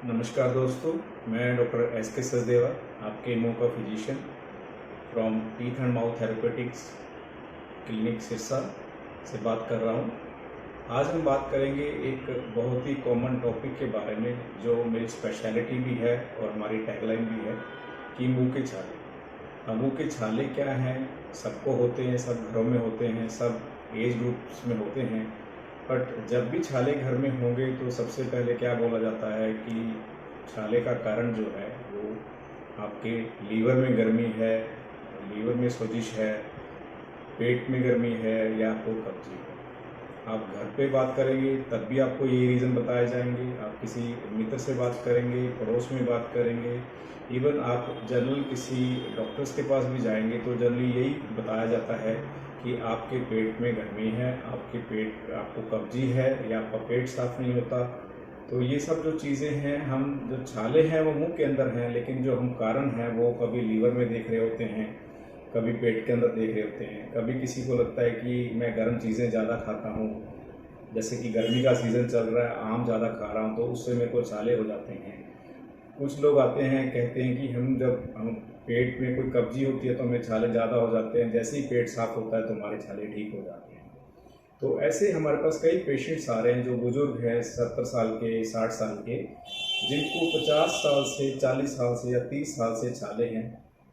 नमस्कार दोस्तों, मैं डॉक्टर एस के सचदेवा, आपके मुंह का physician from teeth and mouth therapeutics clinic Sirsa से बात कर रहा हूं। आज हम बात करेंगे एक बहुत ही कॉमन टॉपिक के बारे में जो मेरी स्पेशलिटी भी है और हमारी टैगलाइन भी है कि मुंह के छाले। अब मुंह के छाले क्या हैं? सबको होते हैं, सब घरों में होते हैं, सब एज ग्रुप्स में होते हैं। बट जब भी छाले घर में होंगे तो सबसे पहले क्या बोला जाता है कि छाले का कारण जो है वो आपके लीवर में गर्मी है, लीवर में सोजिश है, पेट में गर्मी है या आपको कब्जी है। आप घर पे बात करेंगे तब भी आपको ये रीज़न बताए जाएंगे। आप किसी मित्र से बात करेंगे, पड़ोस में बात करेंगे, इवन आप जनरल किसी डॉक्टर्स के पास भी जाएंगे तो जनरली यही बताया जाता है कि आपके पेट में गर्मी है, आपको कब्जी है या आपका पेट साफ नहीं होता। तो ये सब जो चीज़ें हैं, हम जो छाले हैं वो मुंह के अंदर हैं, लेकिन जो हम कारण हैं वो कभी लीवर में देख रहे होते हैं, कभी पेट के अंदर देख रहे होते हैं। कभी किसी को लगता है कि मैं गर्म चीज़ें ज़्यादा खाता हूँ, जैसे कि गर्मी का सीज़न चल रहा है, आम ज़्यादा खा रहा हूँ तो उससे मेरे को छाले हो जाते हैं। कुछ लोग आते हैं, कहते हैं कि हम पेट में कोई कब्जी होती है तो हमें छाले ज़्यादा हो जाते हैं, जैसे ही पेट साफ होता है तो हमारे छाले ठीक हो जाते हैं। तो ऐसे हमारे पास कई पेशेंट्स आ रहे हैं जो बुजुर्ग हैं, 70 साल के, 60 साल के, जिनको 50 साल से, 40 साल से या 30 साल से छाले हैं।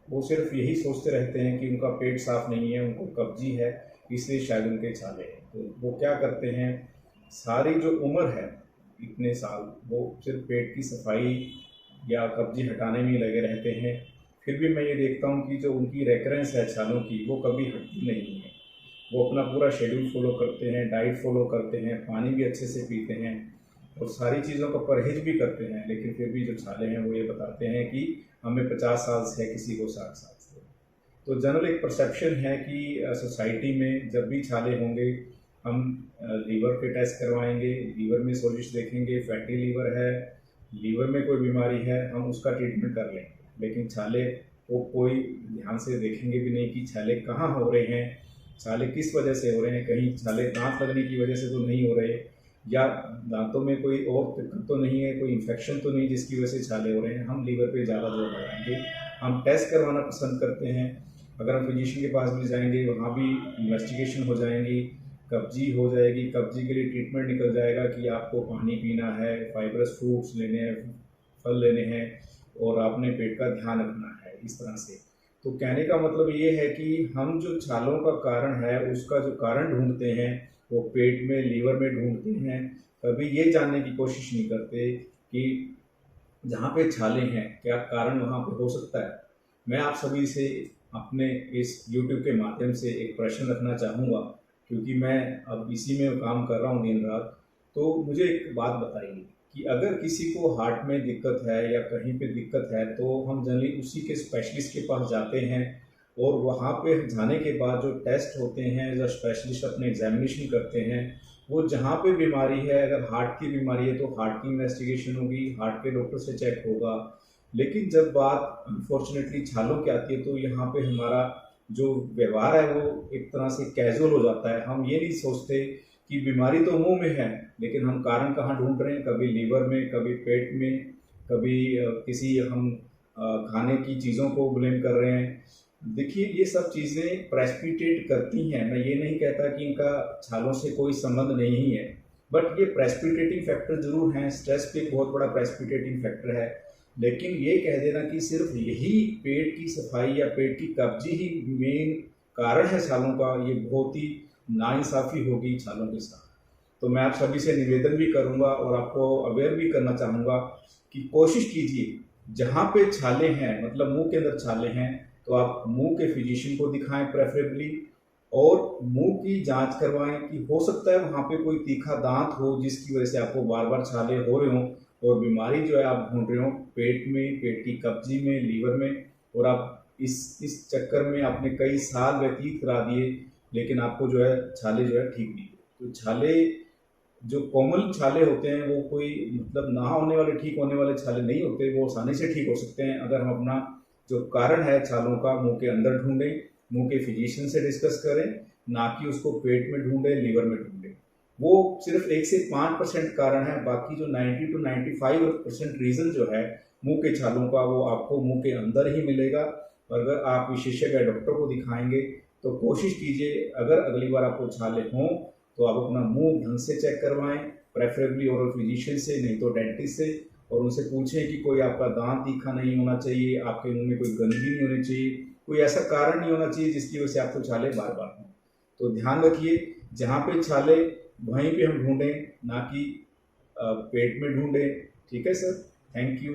वो सिर्फ यही सोचते रहते हैं कि उनका पेट साफ नहीं है, उनको कब्जी है, इसलिए शायद उनके छाले हैं। तो वो क्या करते हैं, सारी जो उम्र है, इतने साल, वो सिर्फ पेट की सफाई या कब्जी हटाने में ही लगे रहते हैं। फिर भी मैं ये देखता हूँ कि जो उनकी रेकरेंस है छालों की, वो कभी हटती नहीं है। वो अपना पूरा शेड्यूल फॉलो करते हैं, डाइट फॉलो करते हैं, पानी भी अच्छे से पीते हैं और सारी चीज़ों का परहेज भी करते हैं, लेकिन फिर भी जो छाले हैं वो ये बताते हैं कि हमें 50 साल से है, किसी को 60 साल से। तो जनरल एक परसेप्शन है कि सोसाइटी में जब भी छाले होंगे हम लीवर के टेस्ट करवाएंगे, लीवर में सोजिश देखेंगे, फैटी लीवर है, लीवर में कोई बीमारी है, हम उसका ट्रीटमेंट कर लेंगे। लेकिन छाले को कोई ध्यान से देखेंगे भी नहीं कि छाले कहाँ हो रहे हैं, छाले किस वजह से हो रहे हैं। कहीं छाले दांत लगने की वजह से तो नहीं हो रहे, या दांतों में कोई और दिक्कत तो नहीं है, कोई इन्फेक्शन तो नहीं जिसकी वजह से छाले हो रहे हैं। हम लीवर पे ज़्यादा जोर लगाएंगे, हम टेस्ट करवाना पसंद करते हैं। अगर हम फिजिशियन के पास भी जाएंगे, वहाँ भी इन्वेस्टिगेशन हो जाएंगी, कब्जी हो जाएगी, कब्जी के लिए ट्रीटमेंट निकल जाएगा कि आपको पानी पीना है, फाइबरस फ्रूट्स लेने हैं, फल लेने हैं और आपने पेट का ध्यान रखना है, इस तरह से। तो कहने का मतलब ये है कि हम जो छालों का कारण है उसका जो कारण ढूंढते हैं वो पेट में, लीवर में ढूंढते हैं। कभी ये जानने की कोशिश नहीं करते कि जहाँ पे छाले हैं क्या कारण वहाँ पे हो सकता है। मैं आप सभी से अपने इस YouTube के माध्यम से एक प्रश्न रखना चाहूँगा, क्योंकि मैं अब इसी में काम कर रहा हूँ दिन रात। तो मुझे एक बात बताइए कि अगर किसी को हार्ट में दिक्कत है या कहीं पे दिक्कत है तो हम जनरली उसी के स्पेशलिस्ट के पास जाते हैं, और वहाँ पे जाने के बाद जो टेस्ट होते हैं, जो स्पेशलिस्ट अपने एग्जामिनेशन करते हैं, वो जहाँ पे बीमारी है, अगर हार्ट की बीमारी है तो हार्ट की इन्वेस्टिगेशन होगी, हार्ट के डॉक्टर से चेक होगा। लेकिन जब बात अनफॉर्चुनेटली छालों की आती है तो यहाँ पे हमारा जो व्यवहार है वो एक तरह से कैजुअल हो जाता है। हम ये नहीं सोचते कि बीमारी तो मुंह में है, लेकिन हम कारण कहाँ ढूंढ रहे हैं, कभी लीवर में, कभी पेट में, कभी किसी हम खाने की चीज़ों को ब्लेम कर रहे हैं। देखिए, ये सब चीज़ें प्रेसिपिटेट करती हैं। मैं ये नहीं कहता कि इनका छालों से कोई संबंध नहीं है, बट ये प्रेसिपिटेटिंग फैक्टर जरूर हैं। स्ट्रेस भी एक बहुत बड़ा प्रेसिपिटेटिंग फैक्टर है। लेकिन ये कह देना कि सिर्फ यही पेट की सफाई या पेट की कब्जी ही मेन कारण है छालों का, ये बहुत ही नाइंसाफ़ी होगी छालों के साथ। तो मैं आप सभी से निवेदन भी करूंगा और आपको अवेयर भी करना चाहूँगा कि कोशिश कीजिए, जहाँ पे छाले हैं, मतलब मुंह के अंदर छाले हैं, तो आप मुंह के फिजिशियन को दिखाएं प्रेफरेबली, और मुंह की जांच करवाएं कि हो सकता है वहाँ पे कोई तीखा दांत हो जिसकी वजह से आपको बार बार छाले हो रहे हों, और बीमारी जो है आप ढूंढ रहे हो पेट में, पेट की कब्जी में, लीवर में, और आप इस चक्कर में आपने कई साल व्यतीत करा दिए, लेकिन आपको जो है छाले जो है ठीक नहीं। तो छाले, जो कॉमन छाले होते हैं, वो कोई मतलब ना होने वाले, ठीक होने वाले छाले नहीं होते, वो आसानी से ठीक हो सकते हैं अगर हम अपना जो कारण है छालों का मुंह के अंदर ढूंढें, मुंह के फिजिशियन से डिस्कस करें, ना कि उसको पेट में ढूंढें, लीवर में ढूंढें। वो सिर्फ 1 से 5% कारण है। बाकी जो 90 to 95% रीज़न जो है मुंह के छालों का, वो आपको मुंह के अंदर ही मिलेगा। और अगर आप विशेषज्ञ डॉक्टर को दिखाएंगे तो कोशिश कीजिए, अगर अगली बार आपको छाले हों तो आप अपना मुंह ढंग से चेक करवाएं, प्रेफरेबली ओरल फिजिशियन से, नहीं तो डेंटिस्ट से, और उनसे पूछें कि कोई आपका दांत तीखा नहीं होना चाहिए, आपके मुंह में कोई गंदगी नहीं होनी चाहिए, कोई ऐसा कारण नहीं होना चाहिए जिसकी वजह से आपको छाले बार बार हों। तो ध्यान रखिए, जहाँ पे छाले वहीं पे हम ढूंढें, ना कि पेट में ढूंढें। ठीक है सर, थैंक यू।